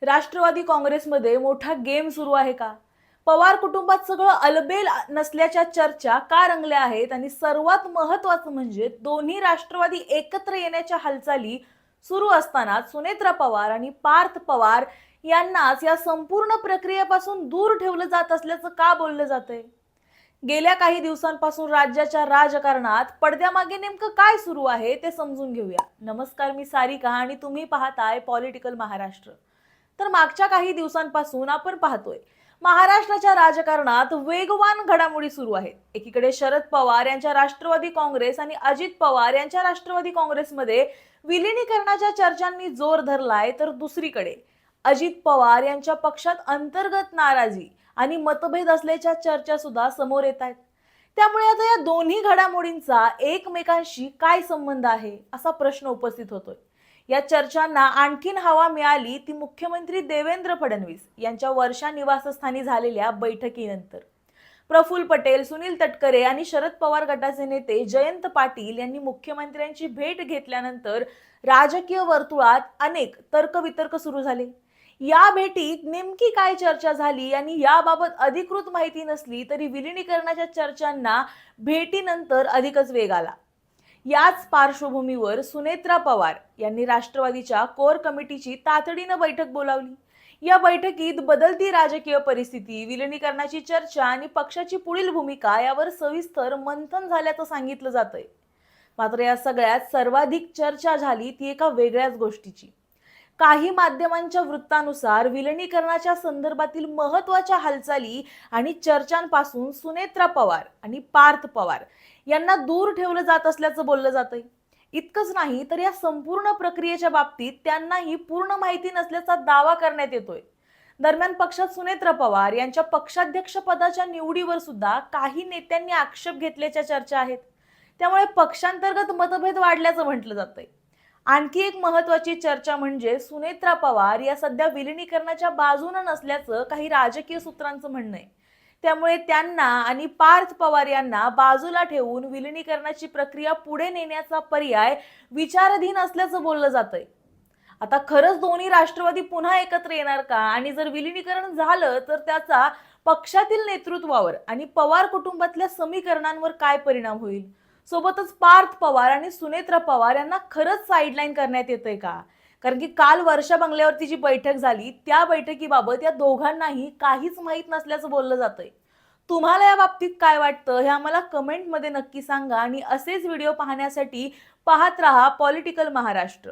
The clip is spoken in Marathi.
राष्ट्रवादी काँग्रेसमध्ये मोठा गेम सुरू आहे का? पवार कुटुंबात सगळं अलबेल नसल्याच्या चर्चा का रंगल्या आहेत आणि सर्वात महत्त्वाचं म्हणजे दोन्ही राष्ट्रवादी एकत्र येण्याच्या हालचाली सुरू असताना सुनेत्रा पवार आणि पार्थ पवार यांनाच या संपूर्ण प्रक्रियेपासून दूर ठेवलं जात असल्याचं का बोललं जातंय? गेल्या काही दिवसांपासून राज्याच्या राजकारणात पडद्यामागे नेमकं काय सुरू आहे ते समजून घेऊया. नमस्कार, मी सारिका आणि तुम्ही पाहताय पॉलिटिकल महाराष्ट्र. तर मागच्या काही दिवसांपासून आपण पाहतोय महाराष्ट्राच्या राजकारणात वेगवान घडामोडी सुरू आहेत. एकीकडे शरद पवार यांच्या राष्ट्रवादी काँग्रेस आणि अजित पवार यांच्या राष्ट्रवादी काँग्रेसमध्ये विलिनीकरणाच्या चर्चांनी जोर धरलाय, तर दुसरीकडे अजित पवार यांच्या पक्षात अंतर्गत नाराजी आणि मतभेद असल्याच्या चर्चा सुद्धा समोर येत आहेत. त्यामुळे आता या दोन्ही घडामोडींचा एकमेकांशी काय संबंध आहे असा प्रश्न उपस्थित होतोय. या चर्चांना आणखीन हवा मिळाली ती मुख्यमंत्री देवेंद्र फडणवीस यांच्या वर्षा निवासस्थानी झालेल्या बैठकीनंतर. प्रफुल्ल पटेल, सुनील तटकरे आणि शरद पवार गटाचे नेते जयंत पाटील यांनी मुख्यमंत्र्यांची भेट घेतल्यानंतर राजकीय वर्तुळात अनेक तर्कवितर्क सुरू झाले. या भेटीत नेमकी काय चर्चा झाली आणि याबाबत अधिकृत माहिती नसली तरी विलिनीकरणाच्या चर्चांना भेटीनंतर अधिकच वेग आला. याच पार्श्वभूमीवर सुनेत्रा पवार यांनी राष्ट्रवादीच्या कोर कमिटीची तातडीनं बैठक बोलावली. या बैठकीत बदलती राजकीय परिस्थिती, विलिनीकरणाची चर्चा आणि पक्षाची पुढील भूमिका यावर सविस्तर मंथन झाल्याचं सांगितलं जातंय. मात्र या सगळ्यात सर्वाधिक चर्चा झाली ती एका वेगळ्याच गोष्टीची. काही माध्यमांच्या वृत्तानुसार विलिनीकरणाच्या संदर्भातील महत्त्वाच्या हालचाली आणि चर्चांपासून सुनेत्रा पवार आणि पार्थ पवार यांना दूर ठेवलं जात असल्याचं बोललं जातंय. इतकंच नाही तर या संपूर्ण प्रक्रियेच्या बाबतीत त्यांनाही पूर्ण माहिती नसल्याचा दावा करण्यात येतोय. दरम्यान पक्षात सुनेत्रा पवार यांच्या पक्षाध्यक्ष पदाच्या निवडीवर सुद्धा काही नेत्यांनी आक्षेप घेतल्याच्या चर्चा आहेत. त्यामुळे पक्षांतर्गत मतभेद वाढल्याचं म्हटलं जातंय. आणखी एक महत्त्वाची चर्चा म्हणजे सुनेत्रा पवार या सध्या विलिनीकरणाच्या बाजूने नसल्याचं काही राजकीय सूत्रांचं म्हणणं आहे. त्यामुळे त्यांना आणि पार्थ पवार यांना बाजूला ठेवून विलिनीकरणाची प्रक्रिया पुढे नेण्याचा पर्याय विचाराधीन असल्याचं बोललं जातंय. आता खरंच दोन्ही राष्ट्रवादी पुन्हा एकत्र येणार का आणि जर विलिनीकरण झालं तर त्याचा पक्षातील नेतृत्वावर आणि पवार कुटुंबातल्या समीकरणांवर काय परिणाम होईल? सोबतच पार्थ पवार आणि सुनेत्रा पवार यांना खरंच साईडलाईन करण्यात येतंय का? कारण की काल वर्षा बंगल्यावरती जी बैठक झाली त्या बैठकीबाबत या दोघांनाही काहीच माहीत नसल्याचं बोललं जातंय. तुम्हाला या बाबतीत काय वाटतं हे आम्हाला कमेंटमध्ये नक्की सांगा आणि असेच व्हिडिओ पाहण्यासाठी पाहत रहा पॉलिटिकल महाराष्ट्र.